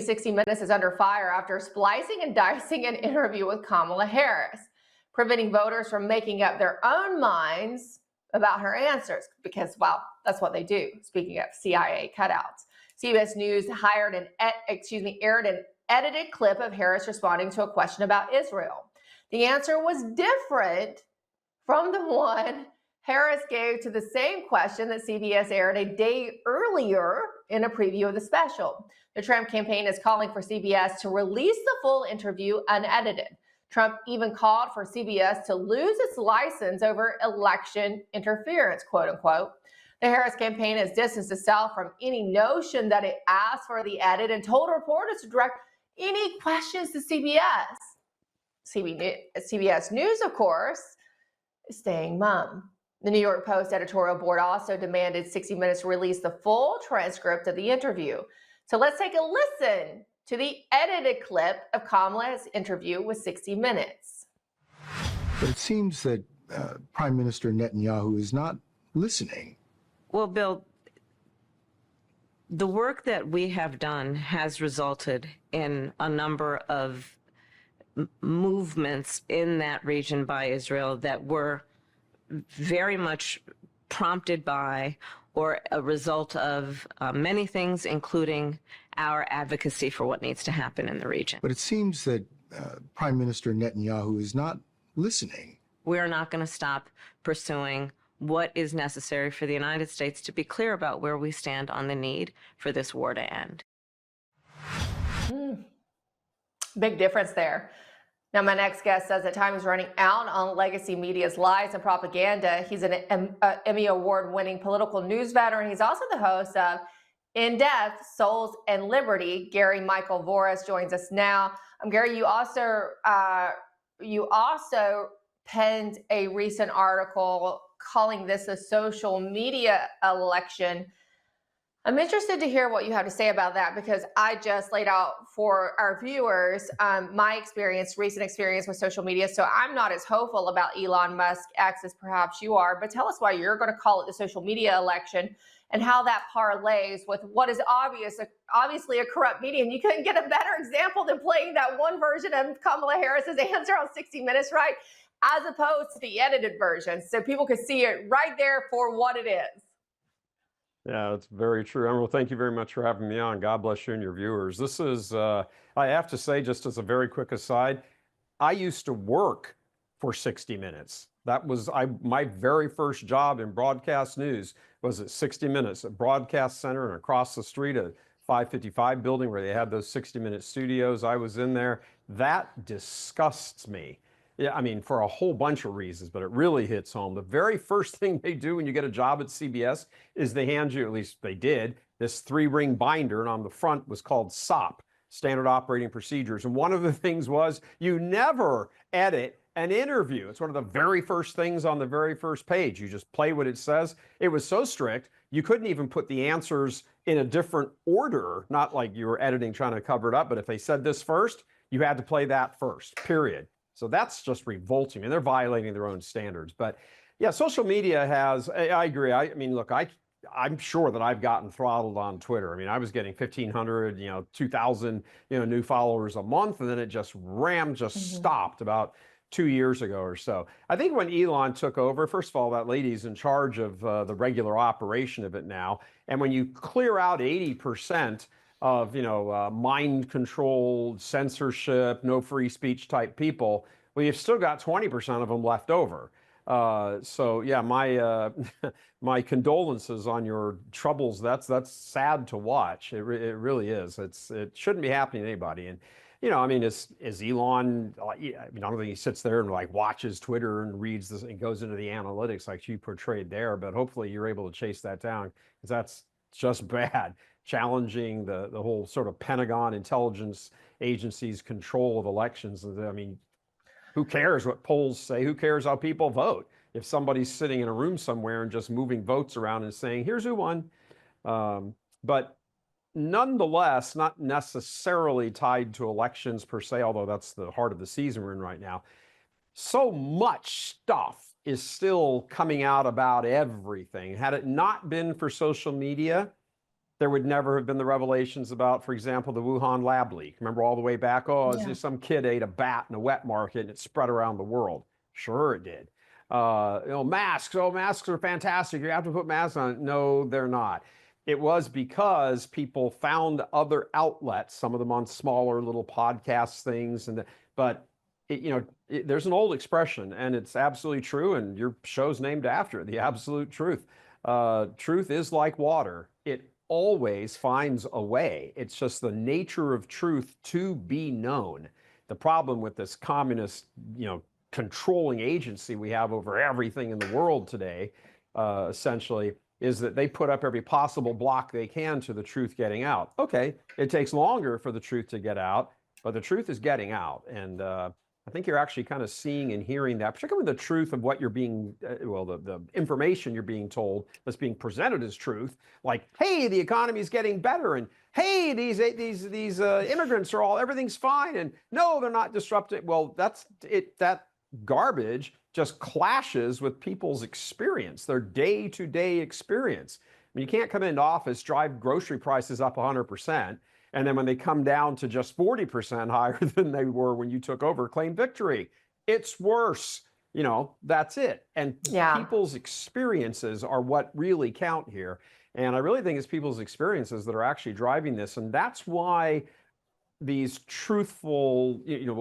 60 Minutes is under fire after splicing and dicing an interview with Kamala Harris, preventing voters from making up their own minds about her answers because, well, that's what they do. Speaking of CIA cutouts, CBS News aired an edited clip of Harris responding to a question about Israel. The answer was different from the one Harris gave to the same question that CBS aired a day earlier in a preview of the special. The Trump campaign is calling for CBS to release the full interview unedited. Trump even called for CBS to lose its license over election interference, quote unquote. The Harris campaign has distanced itself from any notion that it asked for the edit and told reporters to direct any questions to CBS. CBS News, of course, is staying mum. The New York Post editorial board also demanded 60 Minutes release the full transcript of the interview. So let's take a listen to the edited clip of Kamala's interview with 60 Minutes. But it seems that Prime Minister Netanyahu is not listening. Well, Bill, the work that we have done has resulted in a number of movements in that region by Israel that were very much prompted by or a result of many things, including our advocacy for what needs to happen in the region. But it seems that Prime Minister Netanyahu is not listening. We are not going to stop pursuing what is necessary for the United States to be clear about where we stand on the need for this war to end. Big difference there. Now, my next guest says that time is running out on legacy media's lies and propaganda. He's an Emmy Award-winning political news veteran. He's also the host of In Depth, Souls and Liberty. Gary Michael Voris joins us now. Gary, you also penned a recent article calling this a social media election. I'm interested to hear what you have to say about that because I just laid out for our viewers my recent experience with social media. So I'm not as hopeful about Elon Musk X as perhaps you are, but tell us why you're going to call it the social media election and how that parlays with what is obviously a corrupt media. And you couldn't get a better example than playing that one version of Kamala Harris's answer on 60 Minutes, right? As opposed to the edited version. So people could see it right there for what it is. Yeah, it's very true. Emerald, thank you very much for having me on. God bless you and your viewers. This is, I have to say, just as a very quick aside, I used to work for 60 Minutes. That was my very first job in broadcast news was at 60 Minutes, a broadcast center, and across the street, a 555 building where they had those 60-minute studios. I was in there. That disgusts me. Yeah, I mean, for a whole bunch of reasons, but it really hits home. The very first thing they do when you get a job at CBS is they hand you, at least they did, this 3-ring binder, and on the front was called SOP, Standard Operating Procedures. And one of the things was you never edit an interview. It's one of the very first things on the very first page. You just play what it says. It was so strict, you couldn't even put the answers in a different order, not like you were editing trying to cover it up, but if they said this first, you had to play that first, period. So that's just revolting, and they're violating their own standards. But yeah, social media has, I agree. I mean, look, I'm sure that I've gotten throttled on Twitter. I mean, I was getting 1,500, 2,000, new followers a month, and then it just stopped about 2 years ago or so. I think when Elon took over, first of all, that lady's in charge of the regular operation of it now. And when you clear out 80% of mind-controlled censorship, no free speech type people, well, you've still got 20% of them left over. So yeah, my my condolences on your troubles. That's sad to watch. It really is. It shouldn't be happening to anybody. And I mean, is Elon? I mean, I don't think he sits there and like watches Twitter and reads this and goes into the analytics like you portrayed there. But hopefully, you're able to chase that down because that's just bad. Challenging the whole sort of Pentagon intelligence agency's control of elections. I mean, who cares what polls say? Who cares how people vote? If somebody's sitting in a room somewhere and just moving votes around and saying, here's who won. But nonetheless, not necessarily tied to elections per se, although that's the heart of the season we're in right now. So much stuff is still coming out about everything. Had it not been for social media, there would never have been the revelations about, for example, the Wuhan lab leak. Remember all the way back? Oh, it's just some kid ate a bat in a wet market and it spread around the world. Sure, it did. Masks. Oh, masks are fantastic. You have to put masks on. No, they're not. It was because people found other outlets, some of them on smaller little podcast things, but there's an old expression, and it's absolutely true, and your show's named after it, the absolute truth. Truth is like water. It always finds a way. It's just the nature of truth to be known. The problem with this communist, controlling agency we have over everything in the world today, essentially, is that they put up every possible block they can to the truth getting out. Okay, it takes longer for the truth to get out, but the truth is getting out. And I think you're actually kind of seeing and hearing that, particularly the truth of what you're being, the information you're being told that's being presented as truth, like, hey, the economy is getting better, and hey, these immigrants are everything's fine, and no, they're not disrupting. Well, that's it. That garbage just clashes with people's experience, their day-to-day experience. I mean, you can't come into office, drive grocery prices up 100%, and then when they come down to just 40% higher than they were when you took over, claim victory. It's worse. That's it. And people's experiences are what really count here. And I really think it's people's experiences that are actually driving this. And that's why these truthful,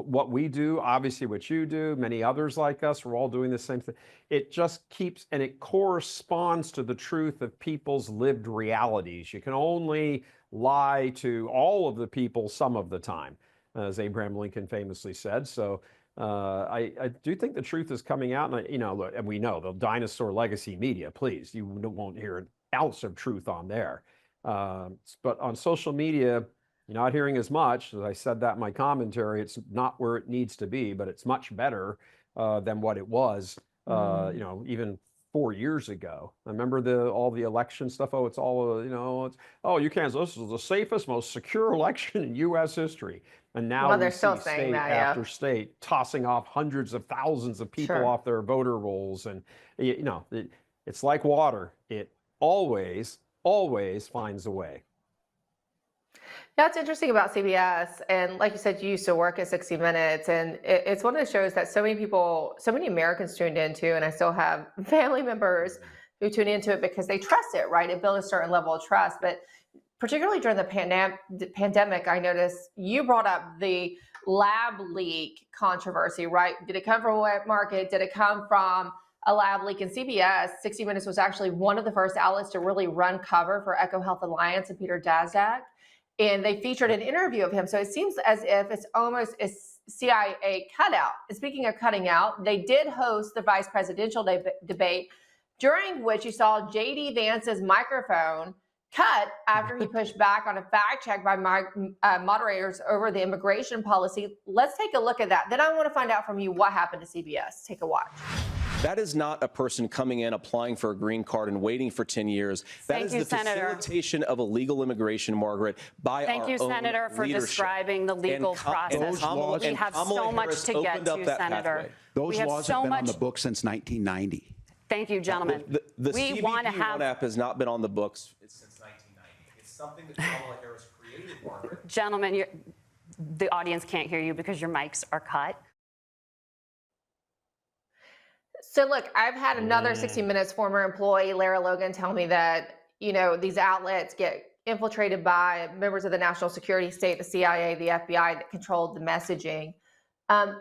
what we do, obviously what you do, many others like us, we're all doing the same thing. It just keeps, and it corresponds to the truth of people's lived realities. You can only lie to all of the people some of the time, as Abraham Lincoln famously said. So I do think the truth is coming out, and look, and we know the dinosaur legacy media, please, you won't hear an ounce of truth on there. But on social media, you're not hearing as much. As I said that in my commentary, it's not where it needs to be, but it's much better than what it was, even 4 years ago. I remember all the election stuff. Oh, it's all, you can't, this is the safest, most secure election in U.S. history. And now they're we still see saying state that, after state tossing off hundreds of thousands of people off their voter rolls. And, it's like water. It always, always finds a way. That's interesting about CBS. And like you said, you used to work at 60 Minutes, and it's one of the shows that so many people, so many Americans tuned into, and I still have family members who tune into it because they trust it, right? It built a certain level of trust. But particularly during the pandemic, I noticed you brought up the lab leak controversy, right? Did it come from a wet market? Did it come from a lab leak? In CBS, 60 Minutes was actually one of the first outlets to really run cover for EcoHealth Alliance and Peter Daszak. And they featured an interview of him. So it seems as if it's almost a CIA cutout. And speaking of cutting out, they did host the vice presidential debate, during which you saw J.D. Vance's microphone cut after he pushed back on a fact check by moderators over the immigration policy. Let's take a look at that. Then I want to find out from you what happened to CBS. Take a watch. That is not a person coming in, applying for a green card and waiting for 10 years. That is the facilitation of illegal immigration, Margaret, by our own leadership. Thank you, Senator, for describing the legal process. We have so much to get to, Senator. Those laws have been on the books since 1990. Thank you, gentlemen. The CBP app has not been on the books since 1990. It's something that Kamala Harris created, Margaret. Gentlemen, the audience can't hear you because your mics are cut. So look, I've had another 60 Minutes former employee, Lara Logan, tell me that, these outlets get infiltrated by members of the national security state, the CIA, the FBI, that controlled the messaging.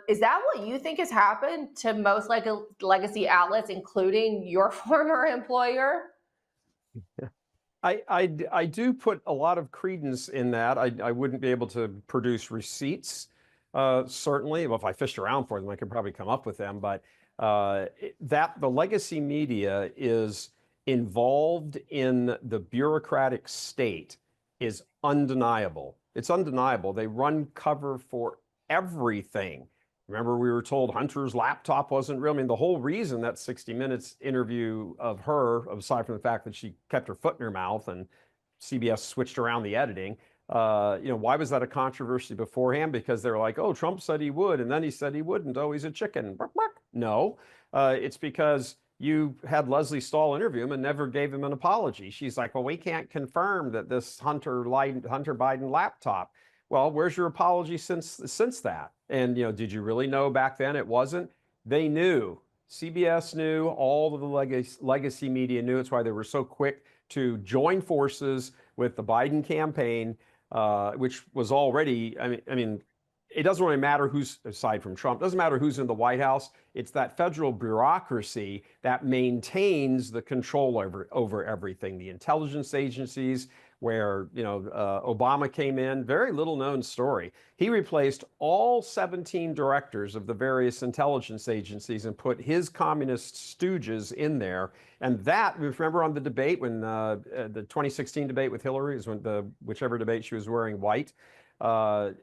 Is that what you think has happened to most legacy outlets, including your former employer? I do put a lot of credence in that. I wouldn't be able to produce receipts, certainly. Well, if I fished around for them, I could probably come up with them. But that the legacy media is involved in the bureaucratic state is undeniable. It's undeniable. They run cover for everything. Remember, we were told Hunter's laptop wasn't real. I mean, the whole reason that 60 Minutes interview of her, aside from the fact that she kept her foot in her mouth and CBS switched around the editing, why was that a controversy beforehand? Because they were like, oh, Trump said he would, and then he said he wouldn't. Oh, he's a chicken. No, it's because you had Leslie Stahl interview him and never gave him an apology. She's like, well, we can't confirm that this Hunter Biden laptop. Well, where's your apology since that? And, did you really know back then it wasn't? They knew. CBS knew. All of the legacy media knew. It's why they were so quick to join forces with the Biden campaign, which was already, I mean, it doesn't really matter who's, aside from Trump, doesn't matter who's in the White House. It's that federal bureaucracy that maintains the control over everything. The intelligence agencies, where Obama came in, very little known story. He replaced all 17 directors of the various intelligence agencies and put his communist stooges in there. And that, remember on the debate when the 2016 debate with Hillary, is when whichever debate she was wearing white.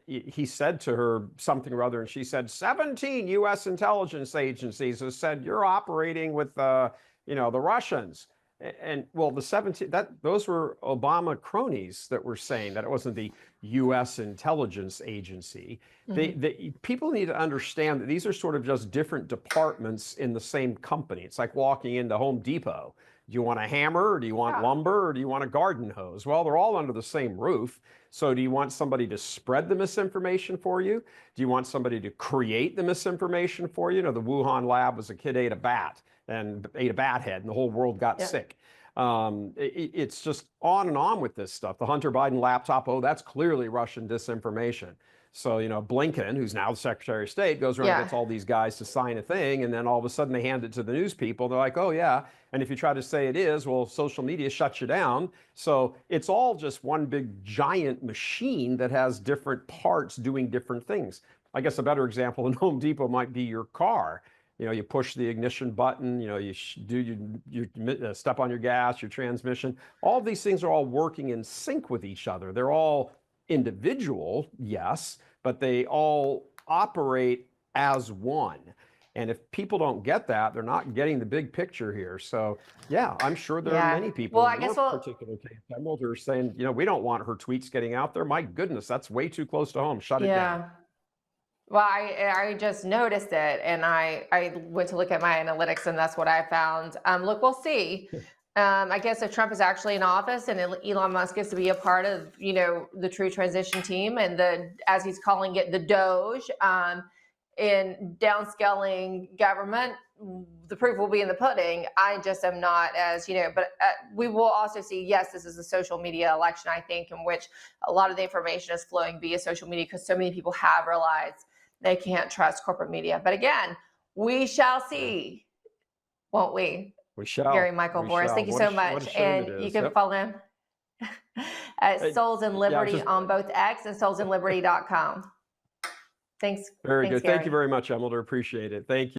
He said to her something or other, and she said, 17 U.S. intelligence agencies have said you're operating with, the Russians. And well, the 17, those were Obama cronies that were saying that it wasn't the U.S. intelligence agency. People need to understand that these are sort of just different departments in the same company. It's like walking into Home Depot. Do you want a hammer, or do you want lumber, or do you want a garden hose? Well, they're all under the same roof. So do you want somebody to spread the misinformation for you? Do you want somebody to create the misinformation for you? The Wuhan lab was a kid ate a bat head, and the whole world got sick. It's just on and on with this stuff. The Hunter Biden laptop, that's clearly Russian disinformation. So, Blinken, who's now the Secretary of State, goes around and gets all these guys to sign a thing, and then all of a sudden they hand it to the news people. They're like, oh, yeah. And if you try to say it is, well, social media shuts you down. So it's all just one big giant machine that has different parts doing different things. I guess a better example in Home Depot might be your car. You push the ignition button, you step on your gas, your transmission. All of these things are all working in sync with each other. They're all individual, yes, but they all operate as one. And if people don't get that, they're not getting the big picture here. So, yeah, I'm sure there are many people in this particular case, Emerald, who are saying, we don't want her tweets getting out there. My goodness, that's way too close to home. Shut it down. Well, I just noticed it, and I went to look at my analytics, and that's what I found. Look, we'll see. I guess if Trump is actually in office and Elon Musk gets to be a part of, the true transition team and as he's calling it, the Doge, in downscaling government, the proof will be in the pudding. I just am not as, but we will also see, yes, this is a social media election, I think, in which a lot of the information is flowing via social media because so many people have realized they can't trust corporate media. But again, we shall see, won't we? We shall. Gary Michael Voris, thank you so much. And you can follow him at Souls and Liberty on both X and soulsandliberty.com. Thanks. Very good. Gary. Thank you very much, Emerald. Appreciate it. Thank you.